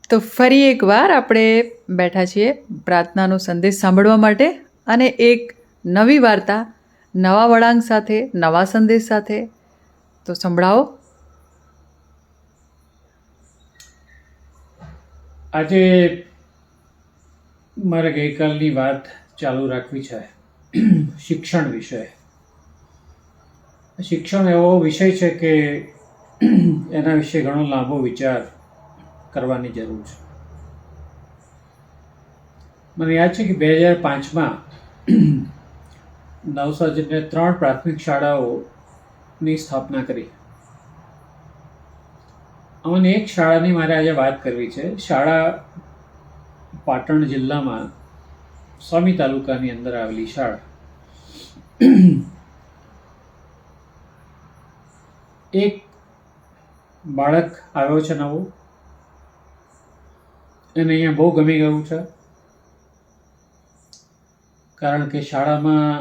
તો ફરી એકવાર આપણે બેઠા છીએ પ્રાર્થનાનો સંદેશ સાંભળવા માટે અને એક નવી વાર્તા નવા વળાંક સાથે નવા સંદેશ સાથે. તો સંભળાવો. આજે મારે ગઈકાલની વાત ચાલુ રાખવી છે. શિક્ષણ વિષય. શિક્ષણ એવો વિષય છે કે એના વિશે ઘણો લાંબો વિચાર કરવાની જરૂર છે. મને યાદ છે કે 2005માં નવસારીને 3 પ્રાથમિક શાળાઓની સ્થાપના કરી. આમાંની એક શાળાની મારે આજે વાત કરવી છે. શાળા પાટણ જિલ્લામાં સ્વામી તાલુકાની અંદર આવેલી શાળા. એક બાળક આવ્યો છે નવો, એને અહીંયા બહુ ગમી ગયું છે, કારણ કે શાળામાં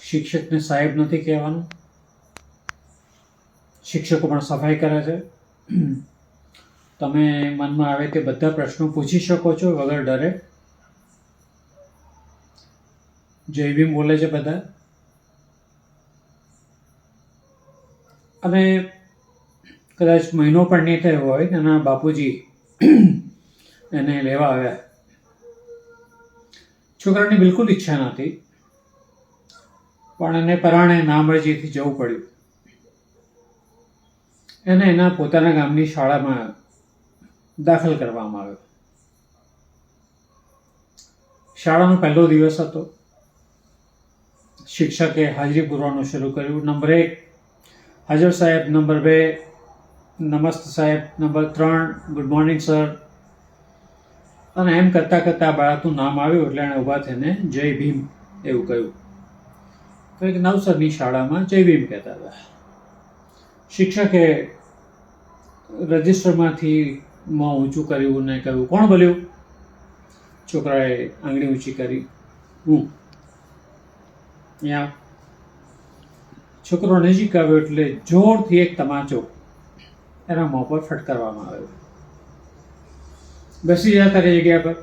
શિક્ષકને સાહેબ નથી કહેવાનું, શિક્ષકો પણ સફાઈ કરે છે. તમે મનમાં આવે તે બધા પ્રશ્નો પૂછી શકો છો વગર ડરે. જય ભીમ બોલે છે બધા. અને કદાચ મહિનો પણ નહીં થયો હોય એના બાપુજી એને લેવા આવ્યા. છોકરાની બિલકુલ ઈચ્છા નહોતી, પણ એને પરાણે નામરજીથી જવું પડ્યું. એને એના પોતાના ગામની શાળામાં દાખલ કરવામાં આવ્યો. શાળાનો પહેલો દિવસ હતો. શિક્ષકે હાજરી પૂરવાનું શરૂ કર્યું. નંબર 1 હાજર સાહેબ, નંબર 2 નમસ્તે સાહેબ, નંબર 3 ગુડ મોર્નિંગ સર. અને એમ કરતાં કરતાં બાળકનું નામ આવ્યું એટલે એણે ઊભા થઈને જય ભીમ એવું કહ્યું. કારણ કે નવસરની શાળામાં જય ભીમ કહેતા હતા. શિક્ષકે રજિસ્ટરમાંથી મોં ઊંચું કર્યું ને કહ્યું, કોણ બોલ્યું? છોકરાએ આંગળી ઊંચી કરી, હું. ત્યાં છોકરો નજીક આવ્યો એટલે જોરથી એક તમાચો એના મોં પર ફટકારવામાં આવ્યો. બેસી જા તારી જગ્યા પર.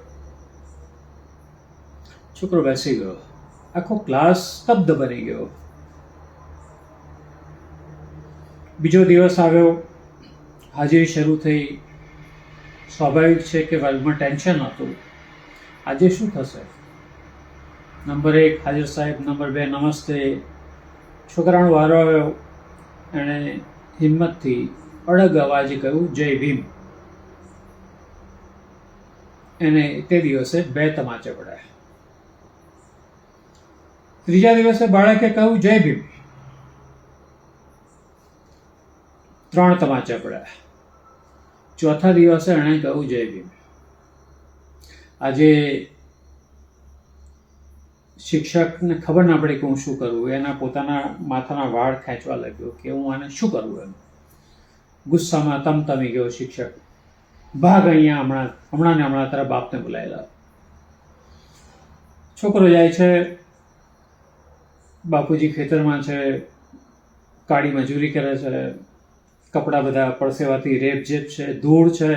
છોકરો બેસી ગયો. આખો ક્લાસ સ્તબ્ધ બની ગયો. બીજો દિવસ આવ્યો, હાજરી શરૂ થઈ. સ્વાભાવિક છે કે વર્ગમાં ટેન્શન હતું. આજે શું થશે? નંબર 1 હાજર સાહેબ, નંબર 2 નમસ્તે. છોકરાનો વારો આવ્યો. એણે હિંમતથી અડગ અવાજે કહ્યું જય ભીમ. એને તે દિવસે 2 તમાચા પડ્યા. ત્રીજા દિવસે બાળકે કહ્યું જય ભીમ. 3 તમાચા પડ્યા. ચોથા દિવસે એણે કહ્યું જય ભીમ. આજે શિક્ષકને ખબર ના પડી કે હું શું કરું. એના પોતાના માથાના વાળ ખેંચવા લાગ્યો કે હું આને શું કરું. એમ ગુસ્સામાં તમતમી ગયો શિક્ષક. ભાગ અહીંયા, હમણાં ને હમણાં તારા બાપને બોલાયેલા. છોકરો જાય છે. બાપુજી ખેતરમાં છે, કાળી મજૂરી કરે છે. કપડાં બધા પરસેવાથી રેપઝેપ છે, ધૂળ છે,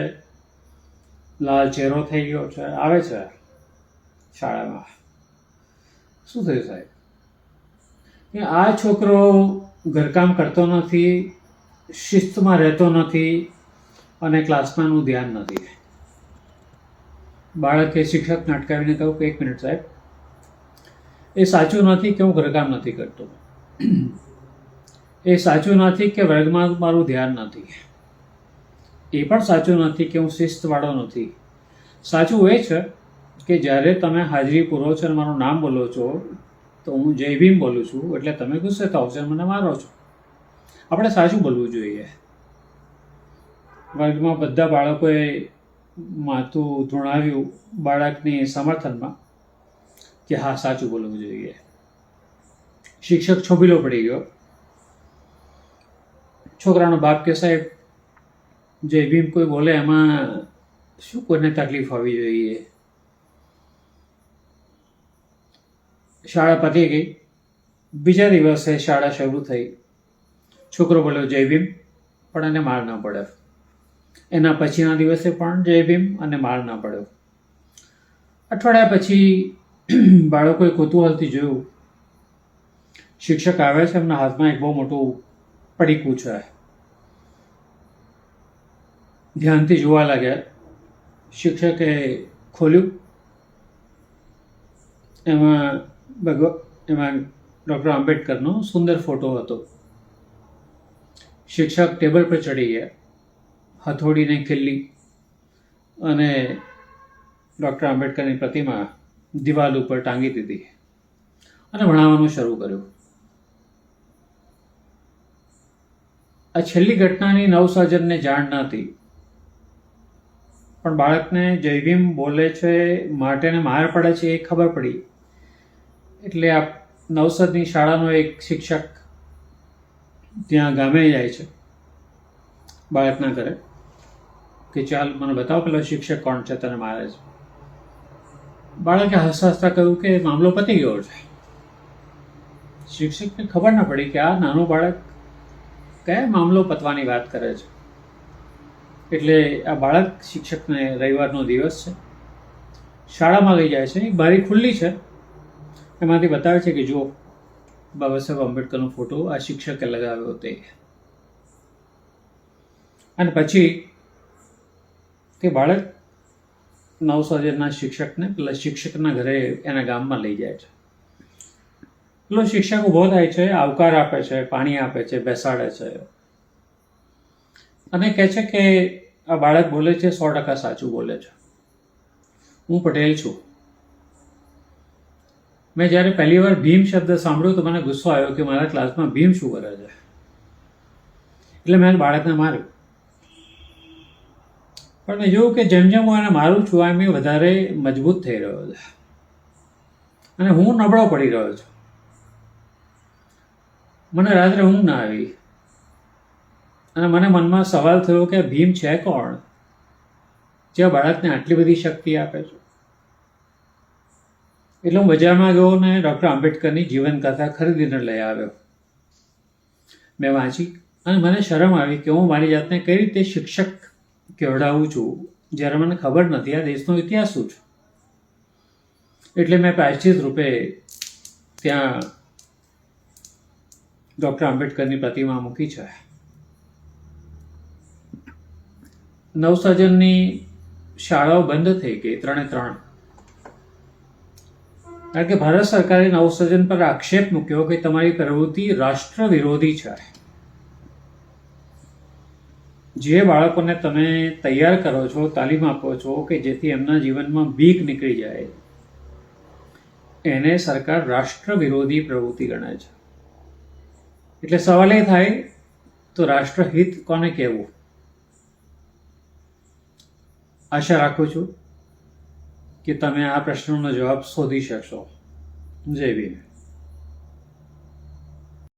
લાલ ચહેરો થઈ ગયો છે. આવે છે શાળામાં. શું થયું સાહેબ? આ છોકરો ઘરકામ કરતો નથી, શિસ્તમાં રહેતો નથી અને ક્લાસમાં એનું ધ્યાન નથી. બાળકે શિક્ષકને અટકાવીને કહ્યું કે 1 મિનિટ સાહેબ, એ સાચું નથી કે હું ઘરકામ નથી કરતો. એ સાચું નથી કે વર્ગમાં મારું ધ્યાન નથી. એ પણ સાચું નથી કે હું શિસ્તવાળો નથી. સાચું એ છે કે જ્યારે તમે હાજરી પૂરો છો અને મારું નામ બોલો છો તો હું જય ભીમ બોલું છું એટલે તમે ગુસ્સે થાઓ છો, મને મારો છો. આપણે સાચું બોલવું જોઈએ. વર્ગમાં બધા બાળકોએ માથું ધૂણાવ્યું બાળકની સમર્થનમાં કે હા, સાચું બોલવું જોઈએ. શિક્ષક છોભીલો પડી ગયો. છોકરાનો બાપ કે સાહેબ, જય ભીમ કોઈ બોલે એમાં શું કોઈને તકલીફ હોવી જોઈએ? શાળા પતી ગઈ. બીજા દિવસે શાળા શરૂ થઈ. છોકરો બોલ્યો જય ભીમ, પણ એને માર ન પડે. એના પછીના દિવસે પણ જય ભીમ અને માર ના પડ્યો. અઠવાડિયા પછી બાળકોએ કુતૂહલથી જોયું, શિક્ષક આવે છે, એમના હાથમાં એક બહુ મોટું પડીકું છે. ધ્યાનથી જોવા લાગ્યા. શિક્ષકે ખોલ્યું, એમાં ડૉક્ટર આંબેડકરનો સુંદર ફોટો હતો. શિક્ષક ટેબલ પર ચડી ગયા, હથોડીને ખીલ્લી અને ડૉક્ટર આંબેડકરની પ્રતિમા દિવાલ ઉપર ટાંગી દીધી અને ભણાવવાનું શરૂ કર્યું. આ છેલ્લી ઘટનાની નવસર્જનને જાણ નહોતી, પણ બાળકને જય ભીમ બોલે છે માટેને માર પડે છે એ ખબર પડી. એટલે આ નવસદની શાળાનો એક શિક્ષક ત્યાં ગામે જાય છે બાળકના ઘરે કે ચાલ મને બતાવો પેલો શિક્ષક કોણ છે તને મારે છે. બાળકે હસતા હસતા કહ્યું કે મામલો પતી ગયો છે. શિક્ષકને ખબર ના પડી કે આ નાનું બાળક કયા મામલો પતવાની વાત કરે છે. એટલે આ બાળક શિક્ષકને રવિવારનો દિવસ છે, શાળામાં લઈ જાય છે. એક બારી ખુલ્લી છે, એમાંથી બતાવે છે કે જુઓ બાબા સાહેબ આંબેડકરનો ફોટો આ શિક્ષકે લગાવ્યો તે. અને પછી તે બાળક નવસર્જનના શિક્ષકને પેલા શિક્ષકના ઘરે એના ગામમાં લઈ જાય છે. પેલો શિક્ષક ઊભો થાય છે, આવકાર આપે છે, પાણી આપે છે, બેસાડે છે અને કહે છે કે આ બાળક બોલે છે 100% સાચું બોલે છે. હું પટેલ છું. મેં જ્યારે પહેલી વાર ભીમ શબ્દ સાંભળ્યો તો મને ગુસ્સો આવ્યો કે મારા ક્લાસમાં ભીમ શું કરે છે. એટલે મેં બાળકને માર્યું. પણ મેં જોયું કે જેમ જેમ હું એને મારું છું એમ એ વધારે મજબૂત થઈ રહ્યો છે અને હું નબળો પડી રહ્યો છું. મને રાત્રે ઊંઘ ના આવી અને મને મનમાં સવાલ થયો કે ભીમ છે કોણ જે બાળકને આટલી બધી શક્તિ આપે છે. એટલે હું બજારમાં ગયો ને ડૉક્ટર આંબેડકરની જીવનકથા ખરીદીને લઈ આવ્યો. મેં વાંચી અને મને શરમ આવી કે હું મારી જાતને કઈ રીતે શિક્ષક કહેવડાવું છું જ્યારે મને ખબર નથી આ દેશનો ઇતિહાસ શું છે. એટલે મેં પ્રાયશ્ચિત રૂપે ત્યાં ડૉક્ટર આંબેડકરની પ્રતિમા મૂકી છે. નવસર્જનની શાળાઓ બંધ થઈ ગઈ 3 કારણ કે ભારત સરકારે નવસર્જન પર આક્ષેપ મૂક્યો કે તમારી પ્રવૃત્તિ રાષ્ટ્ર વિરોધી છે. જે બાળકોને તમે તૈયાર કરો છો, તાલીમ આપો છો કે જેથી એમના જીવનમાં બીક નીકળી જાય, એને સરકાર રાષ્ટ્ર વિરોધી પ્રવૃત્તિ ગણે છે. એટલે સવાલ એ થાય તો રાષ્ટ્રહિત કોને કહેવું? આશા રાખું છું કે તમે આ પ્રશ્નનો જવાબ શોધી શકશો. જય ભીમ.